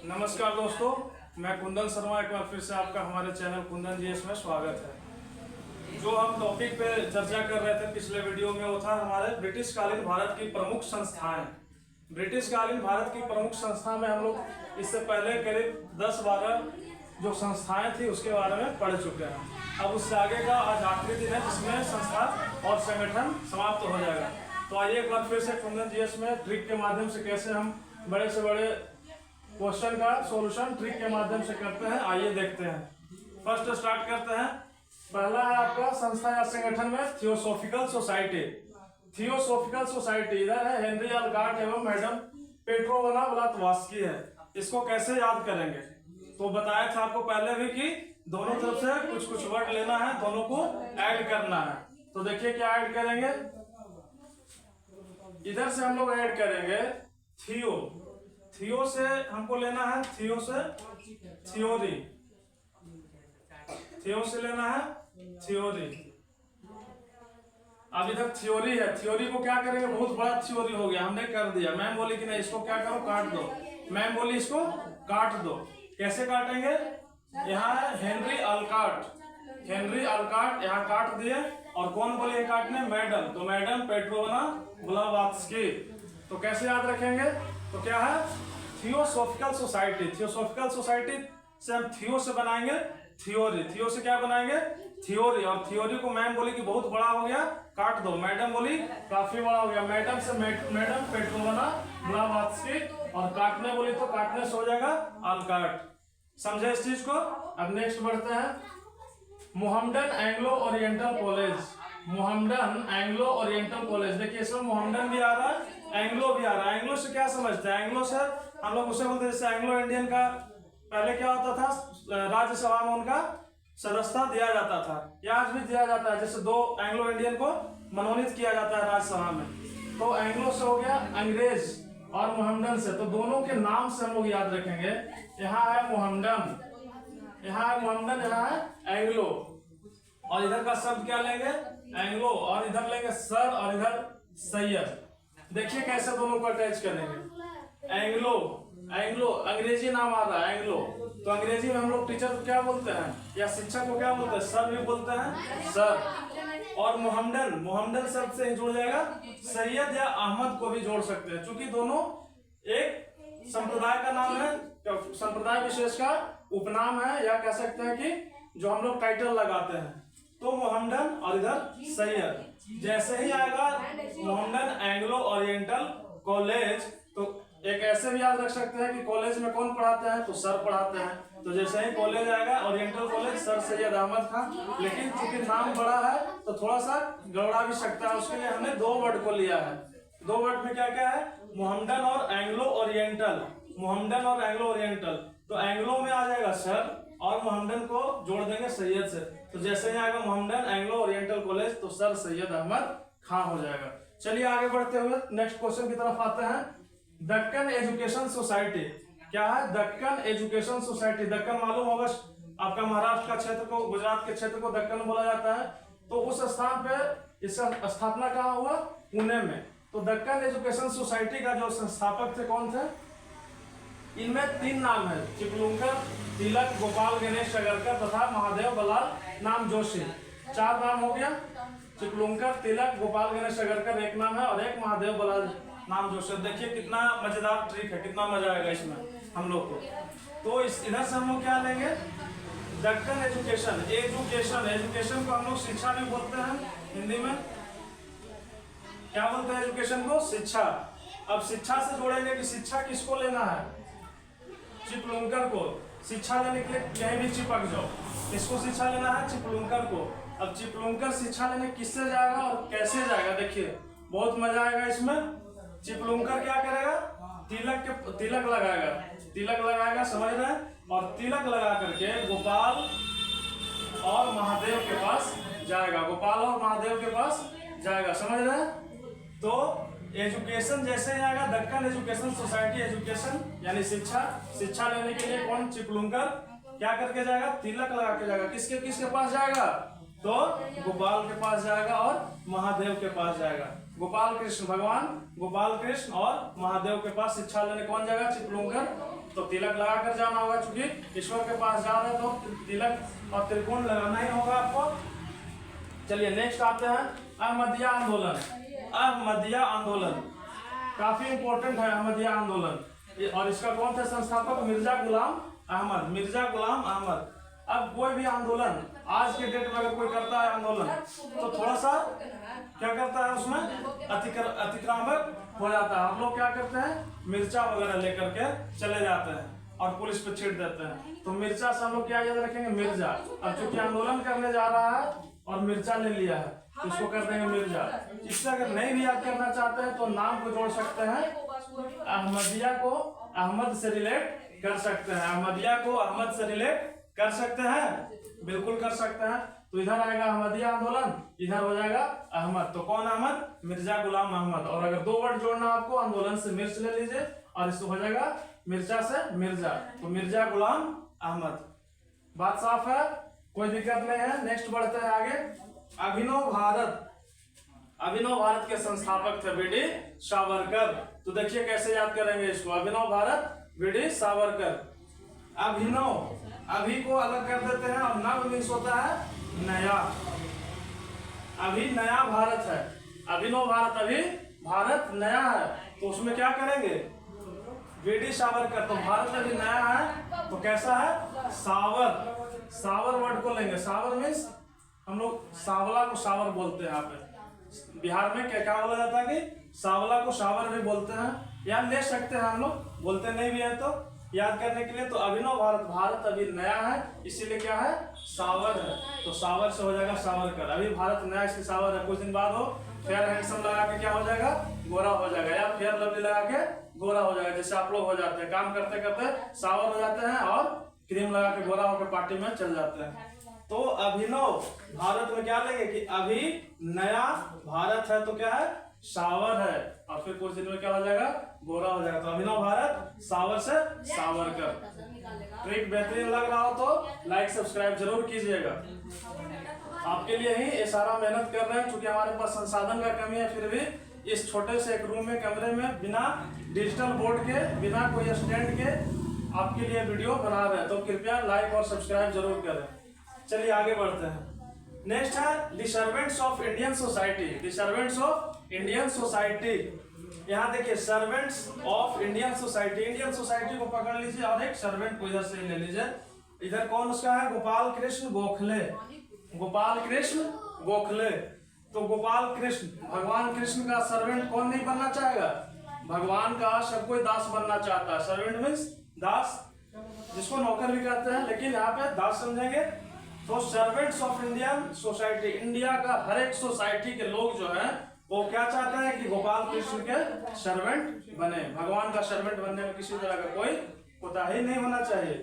नमस्कार दोस्तों, मैं कुंदन शर्मा एक बार फिर से आपका हमारे चैनल कुंदन जीएस में स्वागत है। जो हम टॉपिक पे चर्चा कर रहे थे पिछले वीडियो में वो था हमारे ब्रिटिश कालीन भारत की प्रमुख संस्थाएं। ब्रिटिश कालीन भारत की प्रमुख संस्था में हम लोग इससे पहले करीब 10-12 जो संस्थाएं थी उसके बारे में पढ़ चुके हैं। अब उससे आगे का आज आखिरी दिन है जिसमें संस्था और संगठन समाप्त हो जाएगा। तो आइए एक बार फिर से कुंदन जीएस में ट्रिक के माध्यम से कैसे हम बड़े से बड़े क्वेश्चन का सॉल्यूशन ट्रिक के माध्यम से करते हैं, आइए देखते हैं। फर्स्ट स्टार्ट करते हैं। पहला है आपका संस्था या संगठन में थियोसॉफिकल सोसाइटी। थियोसॉफिकल सोसाइटी इधर है हेनरी अल्गार्ट एवं मैडम पेट्रोवना ब्लातवास्की है। इसको कैसे याद करेंगे? तो बताया था आपको पहले भी कि दोनों तरफ से कुछ कुछ वर्ड लेना है, दोनों को ऐड करना है। तो देखिए क्या ऐड करेंगे। इधर से हम लोग ऐड करेंगे थियो। थियो से हमको लेना है थियो से थ्योरी। थियो से लेना है थ्योरी। अब इधर थ्योरी है, थ्योरी को क्या करेंगे? बहुत बड़ा थ्योरी हो गया, हमने कर दिया। मैम बोली कि नहीं इसको क्या करो, काट दो। मैम बोली इसको काट दो। कैसे काटेंगे? यहाँ है हेनरी अल्कार्ट। हेनरी अल्कार्ट यहाँ काट दिए। और कौन बोले काटने? मैडम। तो मैडम पेट्रोवना ब्लावात्स्की। तो कैसे याद रखेंगे? तो क्या है? Theosophical society. थियोसॉफिकल सोसाइटी से हम थियो से बनाएंगे थ्योरी। थियो से क्या बनाएंगे? थ्योरी। और थ्योरी को मैम बोली कि बहुत बड़ा हो गया, काट दो। मैडम बोली काफी बड़ा हो गया, मैडम से मैडम पेट्रोवना ब्लावात्स्की। और काटने बोली तो काटने से हो जाएगा अल्कार्ट। समझे इस चीज को? अब नेक्स्ट बढ़ते हैं। Mohammedan Anglo oriental college. Mohammedan Anglo oriental college. देखिए इसमें मोहम्मडन भी आ रहा है, एंग्लो भी आ रहा है। एंग्लो से क्या समझते हैं? एंग्लो से हम लोग उसे बोलते हैं जैसे एंग्लो इंडियन का पहले क्या होता था, राज्यसभा में उनका सदस्यता दिया जाता था, या आज भी दिया जाता है। जैसे 2 एंग्लो इंडियन को मनोनीत किया जाता है राज्यसभा में। तो एंग्लो से हो गया अंग्रेज और मोहम्मडन से, तो दोनों के नाम से हम लोग याद रखेंगे। यहाँ है मोहम्मडन, यहाँ है मोहम्मडन, यहाँ है एंग्लो। और इधर का शब्द क्या लेंगे? एंग्लो। और इधर लेंगे सर और इधर सैयद। देखिए कैसे दोनों को अटैच करेंगे। एंग्लो, एंग्लो अंग्रेजी नाम आ रहा है एंग्लो। तो अंग्रेजी में हम लोग टीचर को क्या बोलते हैं, या शिक्षक को क्या बोलते हैं? सर भी बोलते हैं, सर। और मोहम्मडन, मोहम्मडन शब्द से ही जुड़ जाएगा सैयद या अहमद को भी जोड़ सकते हैं, क्योंकि दोनों एक संप्रदाय का नाम है, संप्रदाय विशेष का उपनाम है, या कह सकते हैं कि जो हम लोग टाइटल लगाते हैं। तो मोहम्मडन और इधर सैयद। जैसे ही आएगा मोहम्मडन एंग्लो ओरिएंटल कॉलेज, तो एक ऐसे भी याद रख सकते हैं कि कॉलेज में कौन पढ़ाते हैं? तो सर पढ़ाते हैं। तो जैसे ही कॉलेज आएगा oriental college, sir Syed Ahmad Khan. लेकिन चूंकि नाम बड़ा है तो थोड़ा सा गड़बड़ा भी सकता है, उसके लिए हमने 2 वर्ड को लिया है। 2 वर्ड में क्या क्या है? मोहम्मडन और एंग्लो ओरिएंटल। मोहम्मडन और एंग्लो ओरिएंटल। तो एंग्लो में आ जाएगा सर और मोहम्मडन को जोड़ देंगे सैयद से। तो जैसे ही आएगा मोहम्मडन एंग्लो ओरिएंटल कॉलेज, तो सर सैयद अहमद खान हो जाएगा। चलिए आगे बढ़ते हुए नेक्स्ट क्वेश्चन की तरफ आते हैं। Deccan education society. क्या है? Deccan education society. दक्कन मालूम होगा आपका, महाराष्ट्र का क्षेत्र को, गुजरात के क्षेत्र को दक्कन बोला जाता है। तो उस स्थान पे इसका स्थापना कहाँ हुआ? पुणे में। तो दक्कन एजुकेशन सोसाइटी का जो संस्थापक थे कौन थे? इनमें 3 नाम है, चिपलुंकर, तिलक, गोपाल गणेश अगरकर तथा महादेव बलाल नाम जोशी। 4 नाम हो गया। चिपलुंकर, तिलक, गोपाल गणेश अगरकर एक नाम है, और एक महादेव बलाल नाम जोशी। देखिए कितना मजेदार ट्रिक है, कितना मजा आएगा इसमें हम लोग को। तो इस इधर से हम लोग क्या लेंगे? दक्कन एजुकेशन। एजुकेशन, एजुकेशन को हम लोग शिक्षा भी बोलते हैं हिंदी में। क्या बोलते हैं एजुकेशन को? शिक्षा। अब शिक्षा से जोड़ेंगे कि शिक्षा किसको लेना है? चिपलुंकर को। शिक्षा लेने के लिए कहीं भी चिपक जाओ, किसको शिक्षा लेना है? चिपलुंकर को। अब चिपलुंकर शिक्षा लेने किससे जाएगा और कैसे जाएगा? देखिए बहुत मजा आएगा इसमें। चिपलुंकर क्या करेगा? तिलक लगाएगा, तिलक लगाएगा, समझ रहे हैं? और तिलक लगा करके गोपाल और महादेव के पास जाएगा, गोपाल और महादेव के पास जाएगा, समझ रहे हैं? तो एजुकेशन जैसे ही आएगा दक्कन एजुकेशन सोसाइटी, एजुकेशन यानी शिक्षा। शिक्षा लेने के लिए कौन? चिपलुंकर क्या करके जाएगा? तिलक लगा के जाएगा। किसके किसके पास जाएगा? तो गोपाल के पास जाएगा और महादेव के पास जाएगा। गोपाल कृष्ण, भगवान गोपाल कृष्ण और महादेव के पास शिक्षा लेने कौन जाएगा? चिपलूणकर। तो तिलक लगा कर जाना होगा, क्योंकि ईश्वर के पास जा रहे हैं तो तिलक और त्रिकोण लगाना ही होगा आपको। चलिए नेक्स्ट आते हैं अहमदिया आंदोलन। अहमदिया आंदोलन काफी इंपॉर्टेंट है, अहमदिया आंदोलन। और इसका कौन थे संस्थापक? मिर्जा गुलाम अहमद, मिर्जा गुलाम अहमद। अब कोई भी आंदोलन आज के डेट में अगर कोई करता है आंदोलन, तो थोड़ा सा क्या करता है, उसमें अतिक्रामक हो जाता है। हम लोग क्या करते हैं, मिर्चा वगैरह लेकर के चले जाते हैं और पुलिस पे छीट देते हैं। तो मिर्चा से हम लोग क्या याद रखेंगे? मिर्जा। अब चूंकि आंदोलन करने जा रहा है और मिर्चा ले लिया है, तो इसको कर देंगे मिर्जा। इससे अगर नहीं भी याद करना चाहते हैं तो नाम को जोड़ सकते हैं, अहमदिया को अहमद से रिलेट कर सकते हैं, अहमदिया को अहमद से रिलेट कर सकते हैं, बिल्कुल कर सकते हैं। तो इधर आएगा अहमदिया आंदोलन, इधर हो जाएगा अहमद। तो कौन अहमद? मिर्जा गुलाम अहमद। और अगर दो वर्ड जोड़ना आपको, आंदोलन से मिर्च ले लीजिए और इसको हो जाएगा मिर्चा से मिर्जा, तो मिर्जा गुलाम अहमद। बात साफ है, कोई दिक्कत नहीं है। नेक्स्ट बढ़ते हैं आगे। अभिनव भारत, अभिनव भारत के संस्थापक थे बीडी सावरकर। तो देखिए कैसे याद करेंगे इसको, अभिनव भारत बीडी सावरकर। अभिनव, अभी को अलग कर देते हैं और नव मीन्स होता है नया। अभी नया भारत है, अभिनव भारत, अभी भारत नया है, तो उसमें क्या करेंगे? बीडी सावरकर। तो भारत अभी नया है तो कैसा है? सावर, सावर वर्ड को लेंगे। सावर मीन्स हम लोग सावला को सावर बोलते हैं। यहाँ पे बिहार में क्या बोला जाता है कि सावला को सावर भी बोलते हैं, या ले सकते हैं हम लोग, बोलते नहीं भी है तो याद करने के लिए। तो अभिनव भारत, भारत अभी नया है इसीलिए क्या है? सावर है। तो सावर से हो जाएगा सावरकर। अभी भारत नया इसलिए सावर है। कुछ दिन बाद हो फेयर हैंडसम लगा के क्या हो जाएगा? गोरा हो जाएगा, या फेयर लवली लगा के गोरा हो जाएगा। जैसे आप लोग हो जाते हैं, काम करते करते सावर हो जाते हैं और क्रीम लगा के गोरा होकर पार्टी में चल जाते हैं। तो अभिनव भारत में क्या लेंगे कि अभी नया भारत है तो क्या है? सावर है, और फिर कुछ दिन में क्या हो जाएगा? गोरा हो जाएगा। तो अभिनव भारत, सावर से सावरकर। ट्रिक बेहतरीन लग रहा हो तो लाइक सब्सक्राइब जरूर कीजिएगा। आपके लिए ही ये सारा मेहनत कर रहे हैं, क्योंकि हमारे पास संसाधन का कमी है। फिर भी इस छोटे से एक रूम में, कमरे में, बिना डिजिटल बोर्ड के, बिना कोई स्टैंड के आपके लिए वीडियो बना रहे हैं। तो कृपया लाइक और सब्सक्राइब जरूर करें। चलिए आगे बढ़ते हैं। नेक्स्ट है the servants of Indian society. The servants of Indian society, यहाँ देखिए servants of Indian society. Indian society को पकड़ लीजिए और एक सर्वेंट को इधर से ले लीजिए। इधर कौन उसका है? गोपाल कृष्ण गोखले, गोपाल कृष्ण गोखले। तो गोपाल कृष्ण, भगवान कृष्ण का सर्वेंट कौन नहीं बनना चाहेगा? भगवान का सब कोई दास बनना चाहता है। सर्वेंट मीन्स दास, जिसको नौकर भी कहते हैं, लेकिन यहाँ पे दास समझेंगे। तो servants of Indian society, India का हर एक सोसाइटी के लोग जो है वो क्या चाहते हैं कि गोपाल कृष्ण के सर्वेंट बने। भगवान का सर्वेंट बनने में किसी तरह का कोई कोताही नहीं होना चाहिए।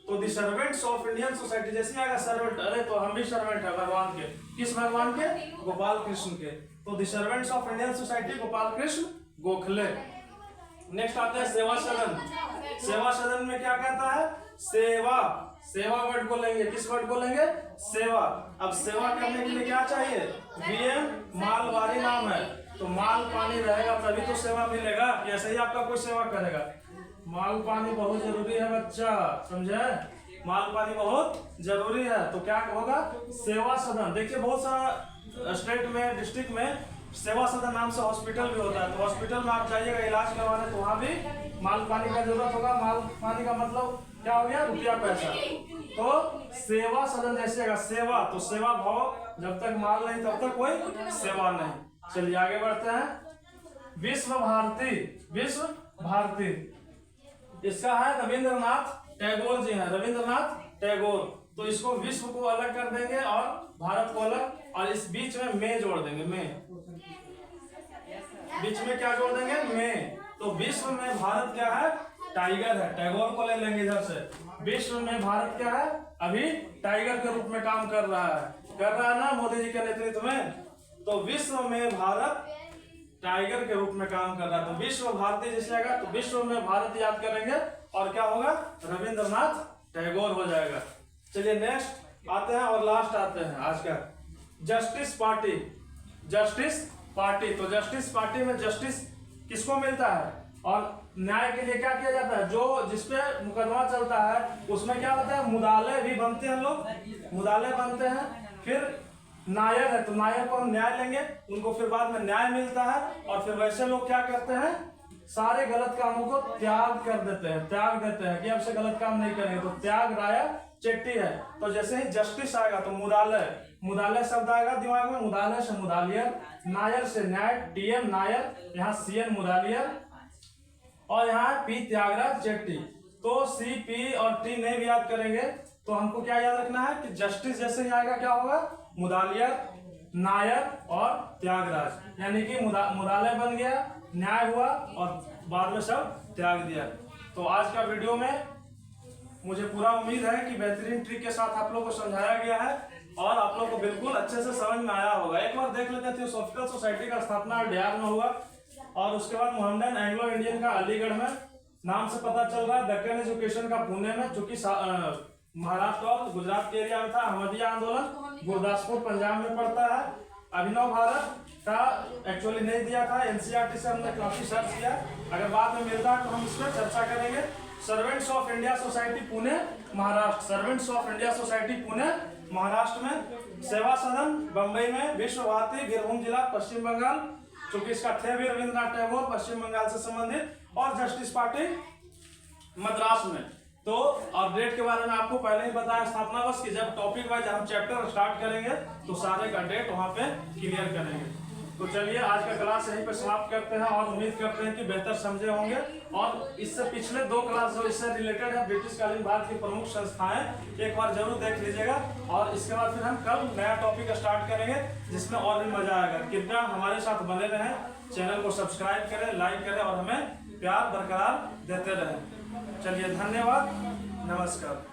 तो the servants of Indian society, जैसे आएगा सर्वेंट, अरे तो हम भी सर्वेंट है भगवान के। किस भगवान के? गोपाल कृष्ण के। तो the servants of Indian society Gopal Krishna Gokhale. Next आता है सेवा सदन। सेवा सदन में क्या कहता है? सेवा, सेवा वर्ड को लेंगे। किस वर्ड को लेंगे? सेवा। अब सेवा करने के लिए क्या चाहिए? बीएम मालवारी नाम है, तो माल पानी रहेगा तभी तो सेवा मिलेगा। ऐसे ही आपका कोई सेवा करेगा? माल पानी बहुत जरूरी है बच्चा, समझे? माल पानी बहुत जरूरी है। तो क्या होगा? सेवा सदन। देखिए बहुत सारा स्टेट में, डिस्ट्रिक्ट में सेवा सदन नाम से हॉस्पिटल भी होता है। तो हॉस्पिटल में आप जाइएगा इलाज करवाने, तो वहाँ भी माल पानी का जरूरत होगा। माल पानी का मतलब क्या हो गया? रुपया पैसा। तो सेवा सदन जैसे आएगा सेवा, तो सेवा भाव, जब तक माल नहीं तब तक कोई सेवा नहीं। चलिए आगे बढ़ते हैं। विश्व भारती, विश्व भारती, इसका है रविंद्रनाथ टैगोर जी हैं, रविंद्रनाथ टैगोर। तो इसको विश्व को अलग कर देंगे और भारत को अलग, और इस बीच में मैं जोड़ देंगे। मैं बीच में क्या जोड़ देंगे? मैं। तो विश्व में भारत क्या है? टाइगर है। टैगोर को ले लेंगे इधर से। विश्व में भारत क्या है? अभी टाइगर के रूप में काम कर रहा है ना मोदी जी के नेतृत्व में। तो विश्व में भारत टाइगर के रूप में काम कर रहा है। तो विश्व भारती जैसे आएगा तो विश्व में भारत याद करेंगे और क्या होगा? रविंद्रनाथ टैगोर हो जाएगा। चलिए नेक्स्ट आते हैं और लास्ट आते हैं आज का, जस्टिस पार्टी। Justice party. तो जस्टिस पार्टी में जस्टिस किसको मिलता है, और न्याय के लिए क्या किया जाता है, जो जिसपे मुकदमा चलता है उसमें क्या होता है, मुदाले भी बनते हैं, लोग मुदाले बनते हैं। फिर नायर है, तो नायर को हम न्याय लेंगे, उनको फिर बाद में न्याय मिलता है। और फिर वैसे लोग क्या करते हैं, सारे गलत कामों को त्याग कर देते हैं, त्याग देते हैं कि अब से गलत काम नहीं करेंगे। तो त्याग राय चेट्टी है। तो जैसे ही जस्टिस आएगा तो मुदालय, मुदालय शब्द आएगा दिमाग में, मुदालय से मुदालियर, नायर से न्याय, टीएम नायर, यहाँ सीएन मुदालियर, और यहाँ पी त्यागराज चेट्टी। तो सी पी और टी नहीं भी याद करेंगे तो हमको क्या याद रखना है कि जस्टिस जैसे ही आएगा क्या होगा, मुदालियर, नायर और त्यागराज, यानी कि मुदालय बन गया, न्याय हुआ और बाद में सब त्याग दिया। तो आज का वीडियो में मुझे पूरा उम्मीद है कि बेहतरीन ट्रिक के साथ आप लोगों को समझाया गया है और आप लोग को बिल्कुल अच्छे से समझ में आया होगा। एक बार देख लेते हैं, थियोसॉफिकल सोसाइटी का स्थापना बिहार में हुआ, और उसके बाद मोहम्मदन एंग्लो इंडियन का अलीगढ़ में, नाम से पता चल रहा है दक्कन एजुकेशन का पुणे में, चूंकि महाराष्ट्र और गुजरात के एरिया में था। अहमदिया आंदोलन गुरदासपुर पंजाब में पड़ता है। अभिनव भारत का एक्चुअली नहीं दिया था, एनसीईआरटी से हमने काफी सर्च किया, अगर बाद में मिलता है तो हम इस पर चर्चा करेंगे। Servants of India society Pune Maharashtra, servants of India society Pune Maharashtra में। सेवा सदन बंबई में। विश्व भारती बीरभूम जिला पश्चिम बंगाल, चूंकि इसका थे भी रविंद्रनाथ टैगोर, पश्चिम बंगाल से संबंधित। और जस्टिस पार्टी मद्रास में। तो और डेट के बारे में आपको पहले ही बताया स्थापना वर्ष की, जब टॉपिक वाइज हम चैप्टर स्टार्ट करेंगे तो सारे का डेट वहां पे क्लियर करेंगे। तो चलिए आज का क्लास यहीं पे समाप्त करते हैं और उम्मीद करते हैं कि बेहतर समझे होंगे। और इससे पिछले 2 क्लास जो इससे रिलेटेड है, ब्रिटिश कालीन भारत की प्रमुख संस्थाएं, एक बार जरूर देख लीजिएगा। और इसके बाद फिर हम कल नया टॉपिक स्टार्ट करेंगे जिसमें और भी मजा आएगा। कृपया हमारे साथ बने रहें, चैनल को सब्सक्राइब करें, लाइक करें और हमें प्यार बरकरार देते रहें। चलिए धन्यवाद, नमस्कार।